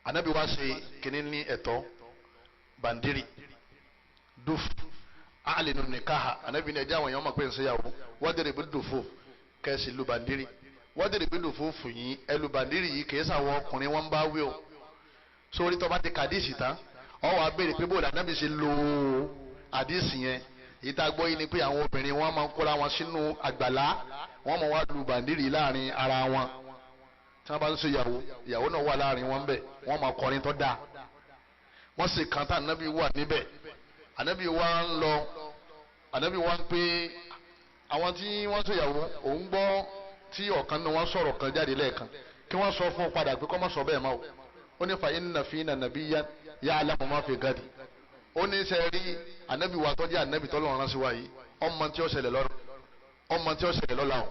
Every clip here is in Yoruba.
anabi wa ṣe kini ní ẹ̀tọ́ bandiri duf alinu nikaha anabi ní ẹjẹ àwọn èèyàn mọ̀ pé ń ṣèyàwó wọ́dẹ̀rẹ̀ bí dùfò kẹ́sì lu bandiri wọ́dẹ̀rẹ̀ bí dùfò fún yín ẹlú bandiri yìí kìí sàwọn ọkùnrin wọn bá wí o sórí tó bá ti kàdíìsì tán ọ wàá béèrè pé bóòdà anabi ṣe lo àdíìsì yẹn ìta gbọ́ yìí ni pé àwọn obìnrin wọn máa ń kóra wọn sínú àgbàlá wọn máa wá lu bandiri láàrin ara wọn tí wọn bá ń ṣe ìyàwó náà wà láàrin wọn bẹ́ẹ̀ wọn máa kọrin tó dáa wọn sì kàn tá anabi wà níbẹ̀ anabi wa ń lọ anabi wa ń pé àwọn tí wọ́n ṣe ìyàwó òun gbọ́ tí ọ̀kan náà wọ́n sọ̀rọ̀ kan jáde lẹ́ẹ̀kan kí wọ́n sọ fún un padà pé kọ́ mọ́ sọ bẹ́ẹ̀ máa wò ó ní fa inna fina nabiyyan ya'lamu ma fi gadi ó ní sẹ́ rí anabi wa tọ́jú anabi tọ́lọ́ rán sí wa yìí ọmọ tí ó ṣẹlẹ̀ lọ́la o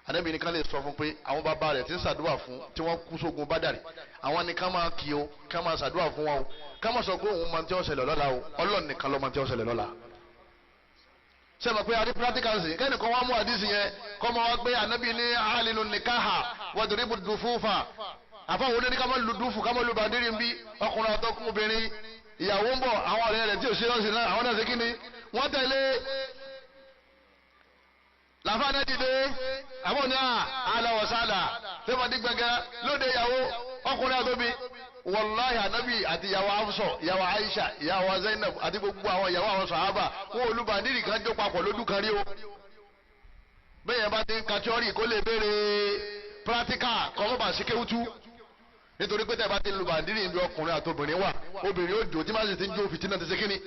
anabi nìkan lè sọ fún pé àwọn bàbá rẹ̀ ti ń ṣàdúrà fún tí wọ́n kú sógun Bádàrí àwọn ni ká máa kí o ká máa ṣàdúrà fún wọn o ká máa sọ pé òun máa tí ó ṣẹlẹ̀ lọ́la o Ọlọ́run nìkan ló máa tí ó ṣẹlẹ̀ lọ́la. ṣé mo pé a rí practicals kẹ́nìkan wá mú àdìsí yẹn kọ́ máa wá pé anabi ní alilu nikaha wadribu dufufa àfọwọ́ ní ká máa lu dúfù ká máa lu bàndírì bí ọkùnrin àtọkùn obìnrin ìyàwó ń bọ̀ àwọn ọ̀rẹ́ rẹ̀ tí ò ṣe lọ́sìn náà àwọn náà ṣe kí ni wọ́n tẹ̀lé làfáàná dìde àwọn ní àlàwọ̀sálà fẹ́mọ̀dé gbẹ̀gẹ́ lóde ìyàwó ọkùnrin àtòbí wàláhì ànábì àti ìyàwó Hafsa ìyàwó Aisha ìyàwó Zainab àti gbogbo àwọn ìyàwó àwọn sàhábà wọn olùbàdìrì kan jó papọ̀ lójú kan rí o bẹ́ẹ̀ yẹn bá ti ń ka tíọ́rì kó lè béèrè pírátíkà kọ́mọ́bà sí kéwútú nítorí pé tẹ̀ bá ti lùbàdìrì ìlú ọkùnrin àtòbìnrin wà obìnrin ó jò tí má sì ti ń jó fìtínà ti ṣe kíni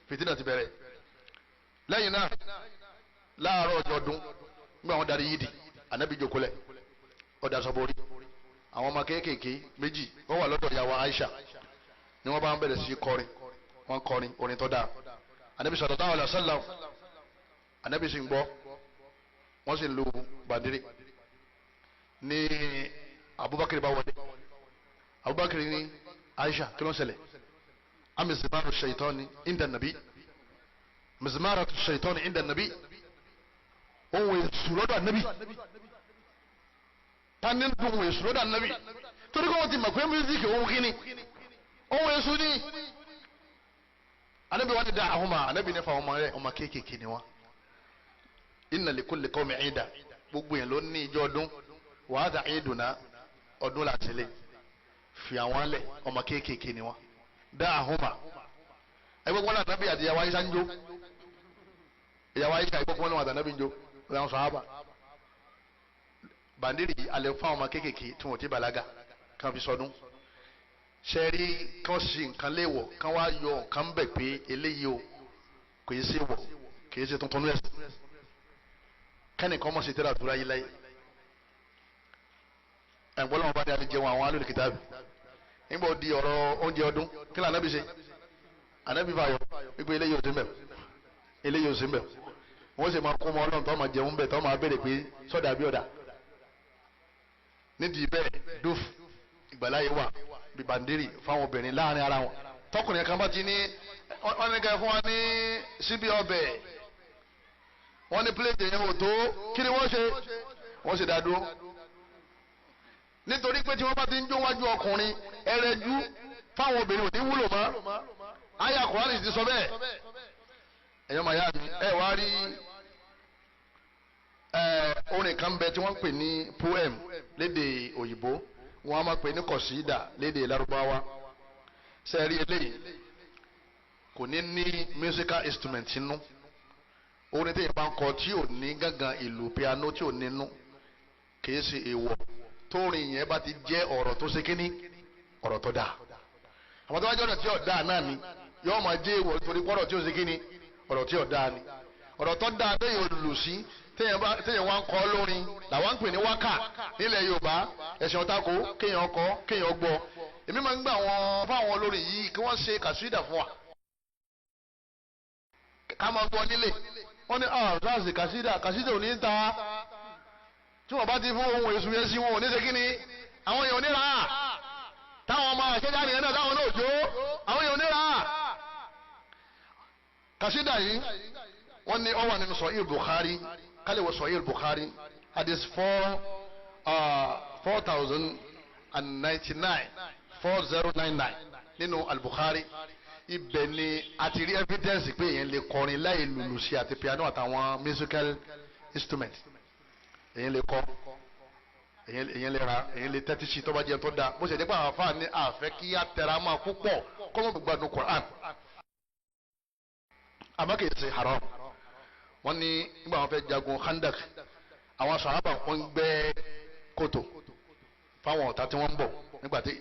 fìtínà ti bẹ̀rẹ̀ lẹ́yìn náà láàárọ̀ ọjọ́ ọdún nígbà wọn darí yídì ànábì jókòólẹ̀ ọ̀dà sọ́bórí àwọn ọmọ kéékèèké méjì wọ́n wà lọ́dọ̀ ìyàwó Aisha ni wọ́n bá ń bẹ̀rẹ̀ sí kọrin wọ́n kọrin orin tó dáa ànábì sallallahu alaihi wasallam ànábì sì ń gbọ́ wọ́n sì ń lu bàndírì ní Abubakar bá wọlé Abubakar ní Aisha kí ló ń ṣẹlẹ̀ amizmaru shaitani inda nabi mizmaratu shaitani inda nabi ohun èsù lọ́dọ̀ ànábì tani ń dun ohun èsù lọ́dọ̀ ànábì torí kọ́ wọ́n ti mọ̀ pé mísíkì ohun kíni ohun èsù ni ànábì wọn ti da ahoma ànábì nífa ọmọ rẹ ọmọ kéékèèké ni wọn inna li kulli qawmin ida gbogbo yẹn ló ní ìjọ ọdún wàá da ìdùnnà ọdún láti lé fi àwọn lẹ ọmọ kéékèèké ni wọn da ahoma ẹgbẹ́ wọn àtàbí àti ìyàwó ayé sanjó ìyàwó ayé ẹgbẹ́ wọn àti ànábì ń jó lẹ́yìn sọ̀hábà bàndírì alẹ́ fún àwọn ọmọ kéékèèké tí wọ́n ti bàlágà kan fi sọdún ṣẹ́rí kan sì nǹkan léèwọ̀ kan wá yọ nǹkan bẹ̀ pé eléyìí o kò yẹ sí wọ̀ kò yẹ sí tuntun lẹ́sì kẹ́nìkan mọ̀ sí tẹ́lẹ̀ àdúrà yìí láyé ẹ̀gbọ́n làwọn bá dé àti jẹun àwọn alóòlù kìtàbì nígbà ó di ọ̀rọ̀ oúnjẹ ọdún kí ni ànábì ṣe ànábì fàyọ wípé eléyìí ò sí mbẹ̀ eléyìí ò sí mbẹ̀ wọ́n sì máa kó ọmọ ọlọ́run tó máa jẹun bẹ́ẹ̀ tó máa béèrè pé sọ́dà bí ọ̀dà nídìí bẹ́ẹ̀ dúf ìgbàláyé wà bí bàndírì fáwọn obìnrin láàrin ara wọn tọkùnrin kan bá ti ní wọ́n ní ká fún wa ní síbi ọbẹ̀ wọ́n ní pílẹ̀tì yẹn ò tó kí ni wọ́n ṣe wọ́n sì dá dúró nítorí pé tí wọ́n bá ti ń jó wájú ọkùnrin ẹrẹ́jú fáwọn obìnrin ò ní wúlò mọ́ àyà Kùránì ti sọ bẹ́ẹ̀ ẹ̀yọ́ màyá mi ẹ̀ wá rí orin kan bẹ tí wọ́n ń pè ní poem lédè òyìnbó wọ́n á máa pè ní kọ̀sídà lédè lárúbáwá sẹ́ẹ̀rí eléyìí kò ní ní musical instrument nínú orin tí yẹn bá ń kọ tí ò ní gángan ìlù piano tí ò nínú kìí ṣe èèwọ̀ tórin yẹn bá ti jẹ́ ọ̀rọ̀ tó ṣe kíní ọ̀rọ̀ tó dáa àwọn tó bá jẹ́ ọ̀rọ̀ tí ò dáa náà ni yóò máa jẹ́ èèwọ̀ nítorí pọ́rọ̀ tí ò ṣe kíní ọ̀rọ̀ tí ò dáa ni ọ̀rọ̀ tó dáa téèyàn lù sí téèyàn wá ń kọ lórin làwọn ń pè ní wákà nílẹ̀ Yorùbá ẹ̀sìn ọ̀tako kéèyàn kọ kéèyàn gbọ́ èmi máa ń gbà wọn fáwọn olórin yìí kí wọ́n ṣe kàṣídà fún wa ká máa gbọ́ nílé wọ́n ní ṣáàṣì kàṣídà ò ní ta tí wọ́n bá ti fún ohun èṣù yẹn sí wọn ò ní ṣe kí ni àwọn èèyàn ò ní rà á táwọn ọmọ àṣẹjáde yẹn náà táwọn náà jó àwọn èèyàn ò ní rà á kàṣídà yìí wọ́n ní ó wà nínú Sahih Bukhari kálí wọ Sahih Bukhari hadith 4099 4099 nínú al-Bukhari. Ibẹ̀ ni a ti rí evidence pé èèyàn lè kọrin láì lùlù sí àti piano àtàwọn musical instrument. Èèyàn lè kọ, èèyàn lè ra, èèyàn lè tẹ́tí sí tó bá jẹ́ tó dáa. Bó ṣe dé pé àwọn afáà ní àfẹ́ kí á tẹra máa púpọ̀ kọ́mọ̀ gbàdúrà Quran. Àmọ́ kìí ṣe haram. Wọ́n ní nígbà wọn fẹ́ jagun Khandak, àwọn sàhábà wọn ń gbẹ́ kòtò fáwọn ọ̀tá tí wọ́n ń bọ̀ nígbàtí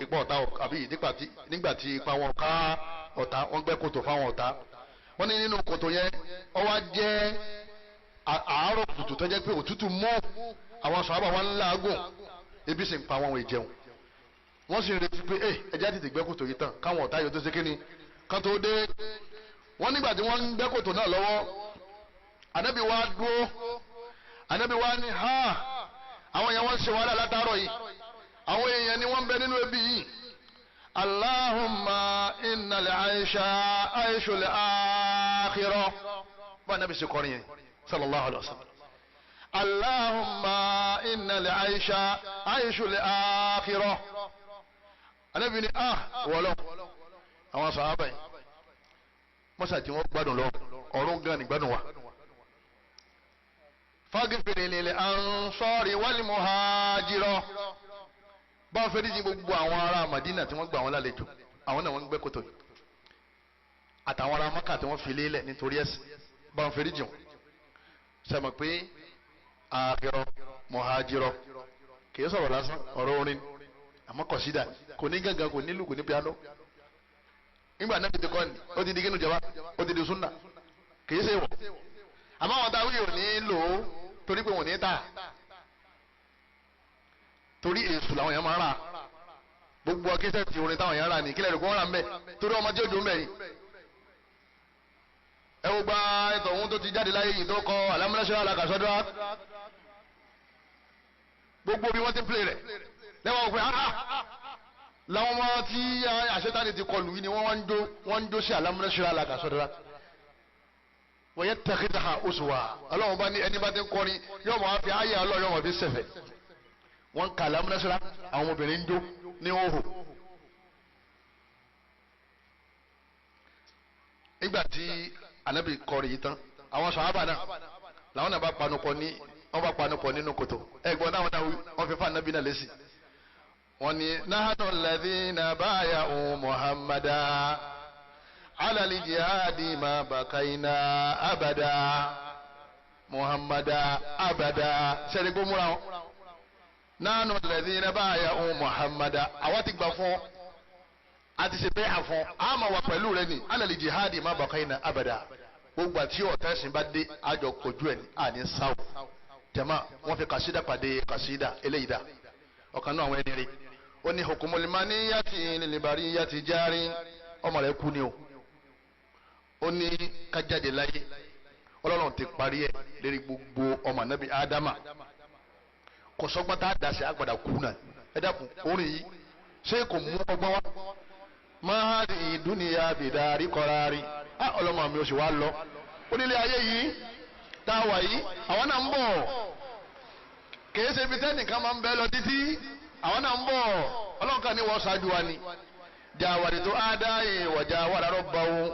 ipò ọ̀tá àbí nígbàtí ipa wọn ká ọ̀tá wọ́n gbẹ́ kòtò fáwọn ọ̀tá. Wọ́n ní nínú kòtò yẹn ó wá jẹ́ àárọ̀ kùtù tó jẹ́ pé òtútù mọ́ àwọn sàhábà wọn láàgùn ebi sì ń pa wọn ìjẹun. Wọ́n sì ń retí pé ẹjẹ́ àti ìgbẹ́ kòtò yìí tán káwọn ọ̀tá yóò tó ṣe kíni kan tó dé. Wọ́n nígbà tí wọ́n ń gbẹ́ kòtò náà lọ́wọ́ Ànábì wa dúró. Ànábì wa ní àwọn èèyàn wọ́n ṣe wàhálà látàárọ̀ yìí, àwọn èèyàn ni wọ́n ń bẹ nínú ebi yìí. Allahumma innal aisha aishul akhirah. Bá Ànábì ṣe kọrin yẹn sallallahu alaihi wasallam. Allahumma innal aisha aishul akhirah. Ànábì ní wọ́lọ́ àwọn sàhábà yìí mọ́sá tí wọ́n gbádùn lọ ọ̀run gan ni gbádùn wa. Faghfir lil ansari wal muhajira. Báwọn fẹ́ díjì gbogbo àwọn ará Madina tí wọ́n gbà wọn lálejò, àwọn náà wọ́n ń gbẹ́ kòtò yìí. Àtàwọn ará Maka tí wọ́n fi lélẹ̀ nítorí ẹ̀sìn, báwọn fẹ́ díjì wọn. Sẹ́mọ̀ pé àkírọ̀ muhajira kìí sọ̀rọ̀ lásán ọ̀rọ̀ orin àmọ́ kọ̀sídà kò ní gángan kò nílù kò ní piano. Nígbà náà ti kọ́ ni ó ti di gínú jaba ó ti di sunna kìí ṣe wọ̀. Àmọ́ àwọn táwọn yóò ní lò ó torí pé wọ́n ní tà torí èṣù làwọn èèyàn máa ń rà gbogbo akíṣẹ́ ti orin táwọn èèyàn rà ní kílẹ̀ rẹ̀ kó wọ́n rà ń bẹ̀ torí ọmọdé òjò ń bẹ̀ yìí. Ẹ wo gba ètò ohun tó ti jáde láyé yìí tó kọ alámúnáṣẹ́ alákàṣọ́dọ́ gbogbo bí wọ́n ti ń play rẹ̀ lẹ́wọ̀n òpin làwọn ọmọ tí àṣetáni ti kọlù yìí ni wọ́n ń jó sí alámúnáṣẹ́ alákàṣọ́dọ́ wọ́n yẹ tẹ̀kítà oṣù wa ọlọ́run bá ní ẹni bá ti ń kọrin yóò máa fi ayé ọlọ́run yóò máa fi sẹ̀fẹ̀ wọ́n ń kà lámúnásíra àwọn ọmọbìnrin ń jó ní òhò. Nígbà tí Ànábì kọrin yìí tán àwọn sàhábà náà làwọn náà bá panupọ̀ nínú kòtò ẹ̀gbọ́n náà wọ́n fi fún Ànábì náà lésì. Wọ́n ní nahnu alladhina bay'u Muhammadan ala al-jihadi ma bakaina abada Muhammada abada sẹ́ni gbó múra wọn. Nahnu alladhina bay'u Muhammada àwọn ti gbà fún àti ṣe bẹ́ẹ̀ fún àmọ́ wà pẹ̀lú rẹ ni ala al-jihadi ma bakaina abada gbogbo àti ọ̀tá ẹ̀sìn bá dé àjọ kojú ẹ̀ ní àní sáwù jama wọ́n fi kàṣídà pàdé kàṣídà eléyìí dá ọ̀kan náà àwọn ẹni rí ó ní hukumul maniyati lil bariyati jari ọmọ rẹ̀ kú ni o ó ní kájáde láyé ọlọ́run ti parí ẹ̀ lérí gbogbo ọmọ Ànábì Ádámà kò sọ́gbọ́n tá a dà sí àgbàdà kú náà ẹ dákun orin yìí ṣé kò mú ọgbọ́n wá máa rí ìdúnìyà bìdárí kọ́rárí ọlọ́mọ mi ò sì wá lọ onílé ayé yìí tá a wà yìí àwọn náà ń bọ̀ kìí ṣe ibi tẹ́nìkan máa ń bẹ́ lọ títí àwọn náà ń bọ̀ ọlọ́run kan ní wọ́n ṣáájú wa ni jàwàdì tó ádáyé wọ̀jà wàrà rọ́bà wọn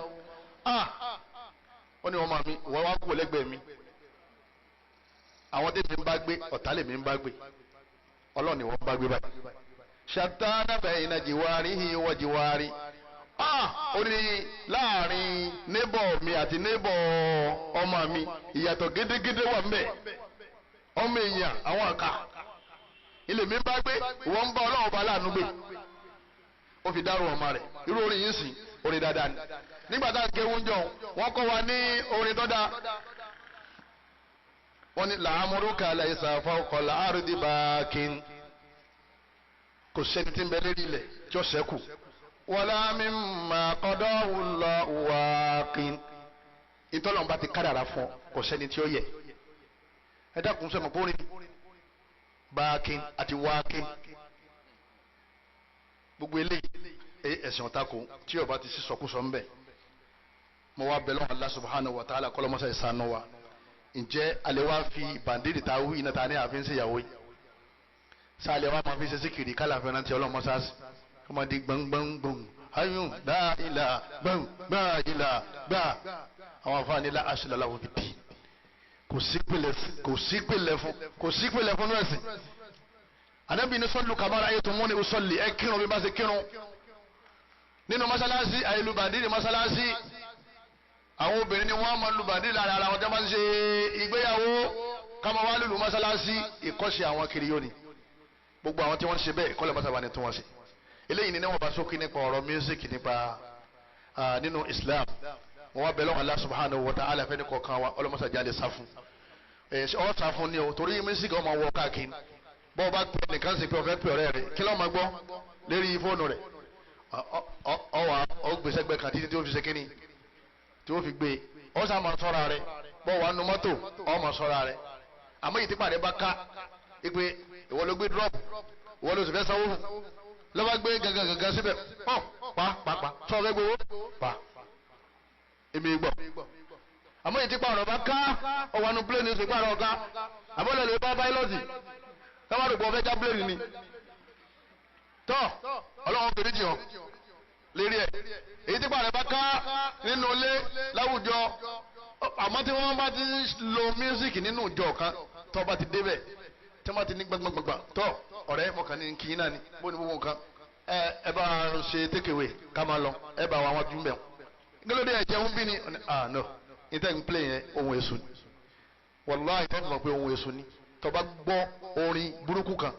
ó ní wọn máa mi wọ́n wá kú lẹ́gbẹ̀ẹ́ mi àwọn tèmi ń bá gbé ọ̀tá lèmi ń bá gbé ọlọ́run ni wọ́n bá gbé báyìí ṣàtánà bẹ̀yìn náà jìwárí hi wọ́n jìwárí ó ní láàrin neighbor mi àti neighbor ọmọ mi ìyàtọ̀ gédégédé wà ńbẹ̀ ọmọ èèyàn àwọn àká ilé mi ń bá gbé wọ́n ń bá ọlọ́run bá láàánú gbé ó fi dárò ọmọ rẹ̀ irú orin yìí sìn orin dáadáa ni nígbà tá a ké oúnjẹ wọn kọ́ wa ní orin tó dáa wọ́n ní làámúrúkà laysa fawqa al-ardi baqin kò sẹ́ni tí ń bẹ lérí ilẹ̀ tí ó sẹ́kù wala mimma qadahu Allahu waqin ìtọ́lọ́mùbá ti kádàrá fún kò sẹ́ni tí ó yẹ ẹ dákun sẹ́mu bórin baqin àti waqin gbogbo eléyìí ẹ̀sìn ọ̀tako tí ó bá ti sí sọkúsọ ńbẹ mo wá bẹ̀ lọ́wọ́ Allah subhanahu wa ta'ala kọ́lọ́mọ́sá ìsànú wa ǹjẹ́ alẹ́ wá fi bàndìrì ta wí iná ta ní àfin sí ìyàwó yìí sáàlẹ̀ wá máa fi ṣe síkìrì kálàfẹ́ náà ti ọlọ́mọsáàsì kama di gbangbangbang ayun dáìlà gbàìlà gbà àwọn afáàní la asla lahu bid-din kò sí pìlẹ̀ fún ẹ̀sìn. Ànábì ní sallu kama ra'aytumuni usalli ẹ kírun bí bá ṣe kírun nínú mọ́sálásí àìlùbàdìrì mọ́sálásí àwọn obìnrin ni wọ́n máa lùbàdìrì lára ara wọn tẹ́ máa ń ṣe ìgbéyàwó káma wá lùlù mọ́sálásí ìkọ́ṣe àwọn kiriyó ni gbogbo àwọn tí wọ́n ṣe bẹ́ẹ̀ kọ́lẹ̀ mọ́sálásí ni tí wọ́n ṣe eléyìí ni níwọ̀n bá sókè nípa ọ̀rọ̀ music nípa nínú Islam wọ́n wá bẹ̀rẹ̀ Allah subhanahu wa ta'ala fẹ́ni kọ̀ọ̀kan wa ọlọ́mọsàjà lè sá fún ọ̀ sá fún ni o torí music ọmọ wọ káàkiri bọ́ọ̀ bá pè nìkan sí pé ọ̀fẹ́ pè ọ̀rẹ́ rẹ̀ kí ló máa gbọ́ lérí fóònù rẹ̀ ọwà ọgbẹ́sẹ̀gbẹ́ kan títí tí ó fi ṣe kínní tí ó fi gbé ọ sá máa sọ́ra rẹ̀ bọ́ọ̀ wà nù mọ́tò ọ máa sọ́ra rẹ̀ àmọ́ yìí tí pàdé bá ká ipe ìwọ ló gbé drop ìwọ ló sì fẹ́ sanwó ló bá gbé gangan síbẹ̀ pa sọ̀rọ̀ gbowó pa èmi gbọ́ àmọ́ yìí tí pàrọ̀ bá ká ọwọ́ nu plane ní pàrọ̀ ká àbọ̀lẹ̀ lè bá báyìlọ́sì táwọn àdùgbò ọ̀fẹ́ já plane ni tọ́ ọlọ́wọ́n fèrè jì hàn lérí ẹ̀ èyí tí pàrọ̀ bá ká nínú ilé láwùjọ àmọ́ tí wọ́n bá ti lo music nínú ìjọ kan tọ́ bá ti débẹ̀ tí wọ́n ti ní gbàgbàgbà tọ́ ọ̀rẹ́ mọ̀kàn ní kìí náà ni bó ni gbogbo nǹkan ẹ bá ṣe takeaway ká máa lọ ẹ bá àwọn ajú mbẹ̀ gẹ́lódé ẹ̀ jẹun bí ni no ìtẹ́ ń play yẹn ohun èso ni wàláhì ìtẹ́ ń mọ̀ pé ohun èso ni tọ́ bá gbọ́ orin burúkú kan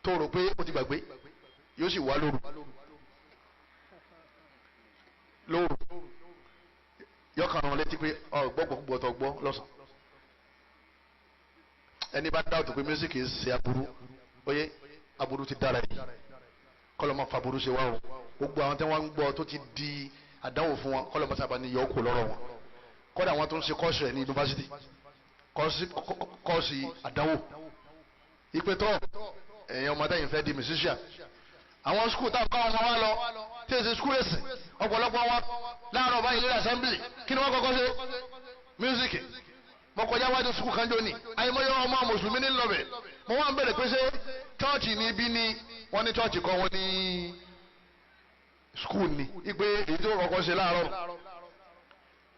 tó rò pé ó ti gbàgbé yóò sì wá lóru yọkàn rán létí pé gbọ́gbọ́gbọ́tọ̀ gbọ́ lọ́sàn ẹni bá dáwọ̀tò pé music ṣe aburú oyé aburú ti dára yìí kọlọ́mọ faburú ṣe wá o gbogbo àwọn tí wọ́n ń gbọ́ tó ti di àdánwò fún wọn kọlọ́mọ sábà ní yọ̀ọ́kù lọ́rọ̀ wọn kọ́dà àwọn tó ń ṣe kọ́ọ̀sì ẹ̀ ní yunifásitì kọ́ọ̀sì àdánwò ìpè tọ́ ẹ̀yìn ọmọdé yìí fẹ́ di musician àwọn skul táwọn kọ́ ọmọ wa lọ tí èsì skul èsì ọ̀pọ̀lọpọ̀ wọn láàárọ̀ báyìí lórí assembly kí ni wọ́n kọ́kọ́ ṣe music mo kọjá wájú skul kanjọ ni àyèmọye ọmọ mùsùlùmí ní lọ́bẹ̀ mo wá ń bẹ̀rẹ̀ pé ṣé chọ́ọ̀chì ní ibi ni wọ́n ní chọ́ọ̀chì kọ́ wọn ní skul ni ipe èyí tí wọ́n kọ́kọ́ ṣe láàárọ̀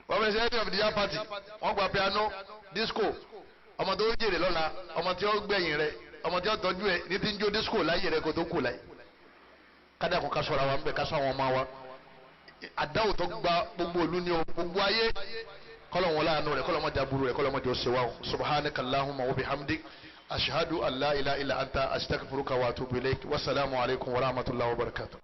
wọ́n fẹ́ ṣe head of the year party wọ́n gba piano disco ọmọ tó jèrè lọ́la ọmọ tí ó gbẹ̀yìn rẹ̀ ọmọ tí ó tọ́jú ẹ̀ ní ti ń jó disco láyé rẹ̀ kó tó kù láyé kádà kó ká ṣọ́ra wa ń bẹ̀ ká ṣọ́ àwọn ọmọ wa àdáwò tó gba gbogbo òlu ni o gbogbo ayé kọlọ̀wọ̀n láàánú rẹ̀ kọlọ̀mọdé aburú rẹ̀ kọlọ̀mọdé ọ̀sẹ̀wá subhanaka allahumma wa bihamdik ashhadu an la ilaha illa anta astaghfiruka wa atubu ilayk wasalaamu alaykum wa rahmatullahi wa barakatuh.